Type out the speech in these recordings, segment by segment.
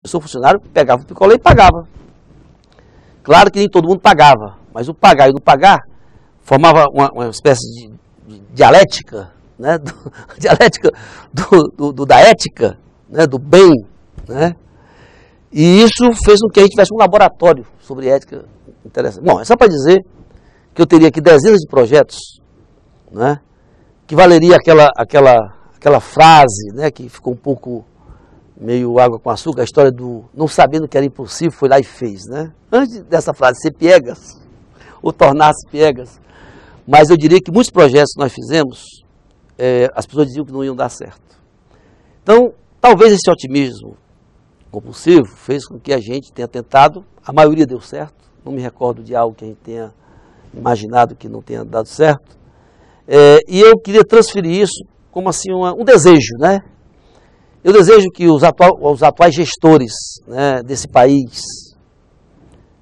Eu sou funcionário, pegava o picolé e pagava. Claro que nem todo mundo pagava, mas o pagar e não pagar formava uma espécie de dialética, né? Dialética da ética, né? Do bem, né? E isso fez com que a gente tivesse um laboratório sobre ética interessante. Bom, é só para dizer que eu teria aqui dezenas de projetos, né? Que valeria aquela frase, né? Que ficou um pouco meio água com açúcar, a história do não sabendo que era impossível, foi lá e fez, né? Antes dessa frase ser piegas, ou tornar-se piegas, mas eu diria que muitos projetos que nós fizemos, as pessoas diziam que não iam dar certo. Então, talvez esse otimismo compulsivo fez com que a gente tenha tentado, a maioria deu certo, não me recordo de algo que a gente tenha imaginado que não tenha dado certo, e eu queria transferir isso como assim um desejo, né? Eu desejo que os atuais gestores, né, desse país,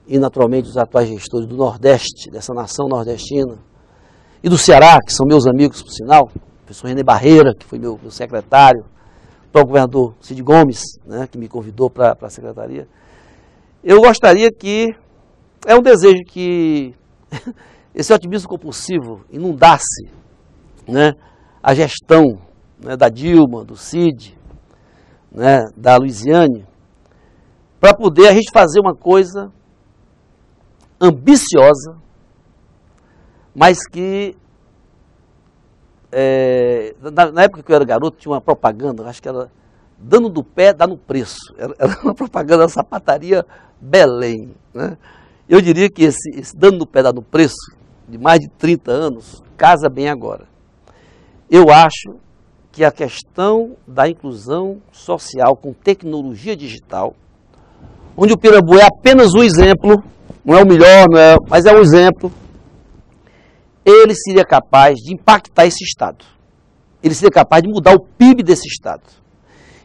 e naturalmente os atuais gestores do Nordeste, dessa nação nordestina, e do Ceará, que são meus amigos, por sinal, o professor René Barreira, que foi meu secretário, o próprio governador Cid Gomes, né, que me convidou para a secretaria, eu gostaria que, é um desejo que esse otimismo compulsivo inundasse, né, a gestão, né, da Dilma, do Cid, né, da Luiziane, para poder a gente fazer uma coisa ambiciosa, mas que, na época que eu era garoto, tinha uma propaganda, acho que era dando do pé, dá no preço. Era uma propaganda da sapataria Belém, né? Eu diria que esse dando do pé, dá no preço, de mais de 30 anos, casa bem agora. Eu acho que a questão da inclusão social com tecnologia digital, onde o Pirambu é apenas um exemplo, não é o melhor, mas é um exemplo, ele seria capaz de impactar esse Estado. Ele seria capaz de mudar o PIB desse Estado.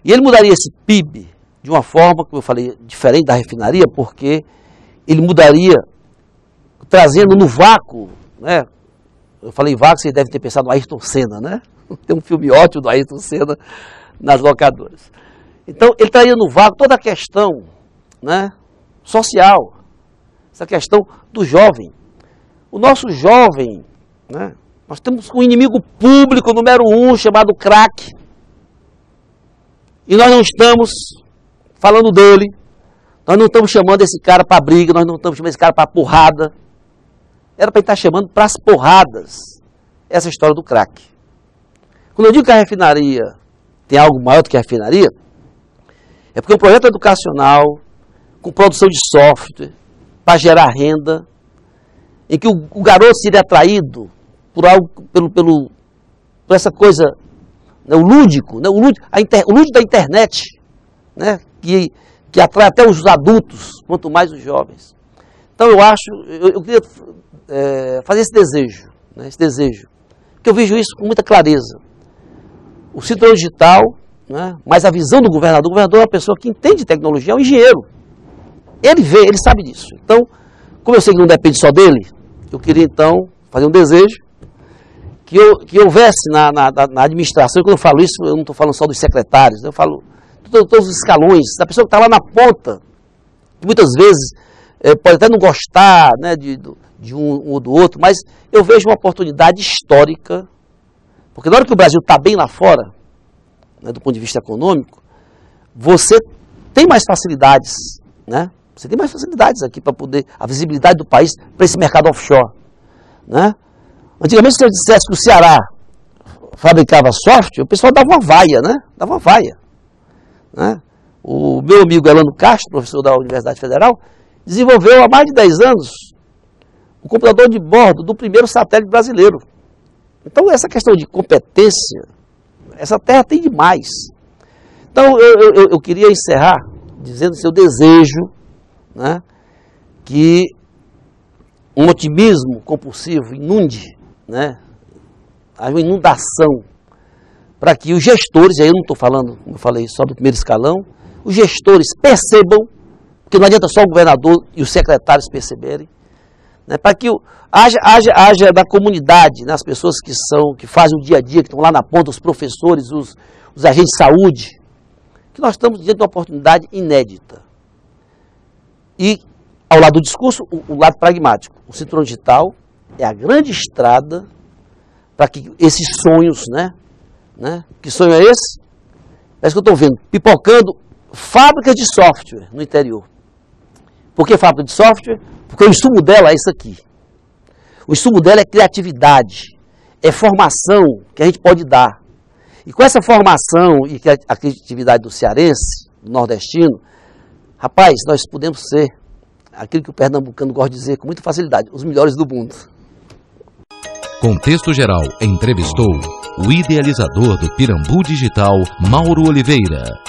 E ele mudaria esse PIB de uma forma, como eu falei, diferente da refinaria, porque ele mudaria trazendo no vácuo, né? Eu falei vácuo, vocês devem ter pensado no Ayrton Senna, né? Tem um filme ótimo do Ayrton Senna nas locadoras. Então, ele traria no vácuo toda a questão, né, social, essa questão do jovem. O nosso jovem, né, nós temos um inimigo público número 1 chamado crack. E nós não estamos falando dele, nós não estamos chamando esse cara para briga, nós não estamos chamando esse cara para porrada. Era para ele estar chamando para as porradas essa história do crack. Quando eu digo que a refinaria tem algo maior do que a refinaria, é porque é um projeto educacional, com produção de software, para gerar renda, em que o garoto seria atraído por algo, por essa coisa, né, o lúdico, né, o lúdico da internet, né, que atrai até os adultos, quanto mais os jovens. Então eu queria fazer esse desejo, né, porque eu vejo isso com muita clareza. O cinturão digital, né, mas a visão do governador é uma pessoa que entende tecnologia, é um engenheiro. Ele vê, ele sabe disso. Então, como eu sei que não depende só dele, eu queria então fazer um desejo que houvesse na administração, quando eu falo isso, eu não estou falando só dos secretários, eu falo de todos os escalões, da pessoa que está lá na ponta, que muitas vezes pode até não gostar, né, de um ou do outro, mas eu vejo uma oportunidade histórica, porque na hora que o Brasil está bem lá fora, né, do ponto de vista econômico, você tem mais facilidades, né? Você tem mais facilidades aqui para poder, a visibilidade do país para esse mercado offshore, né? Antigamente, se eu dissesse que o Ceará fabricava software, o pessoal dava uma vaia, né? Dava uma vaia, né? O meu amigo Elano Castro, professor da Universidade Federal, desenvolveu há mais de 10 anos o computador de bordo do primeiro satélite brasileiro. Então, essa questão de competência, essa terra tem demais. Então, eu queria encerrar dizendo que eu desejo, né, que um otimismo compulsivo inunde, né, uma inundação, para que os gestores, aí eu não estou falando, como eu falei, só do primeiro escalão, os gestores percebam, porque não adianta só o governador e os secretários perceberem, né, para que haja da comunidade, né, as pessoas que fazem o dia a dia, que estão lá na ponta, os professores, os agentes de saúde, que nós estamos diante de uma oportunidade inédita. E, ao lado do discurso, o lado pragmático. O cinturão digital é a grande estrada para que esses sonhos, né? Que sonho é esse? Parece que eu estou vendo, pipocando fábricas de software no interior. Por que fábrica de software? Porque o insumo dela é isso aqui. O insumo dela é criatividade, é formação que a gente pode dar. E com essa formação e a criatividade do cearense, do nordestino, rapaz, nós podemos ser aquilo que o pernambucano gosta de dizer com muita facilidade, os melhores do mundo. Contexto Geral entrevistou o idealizador do Pirambu Digital, Mauro Oliveira.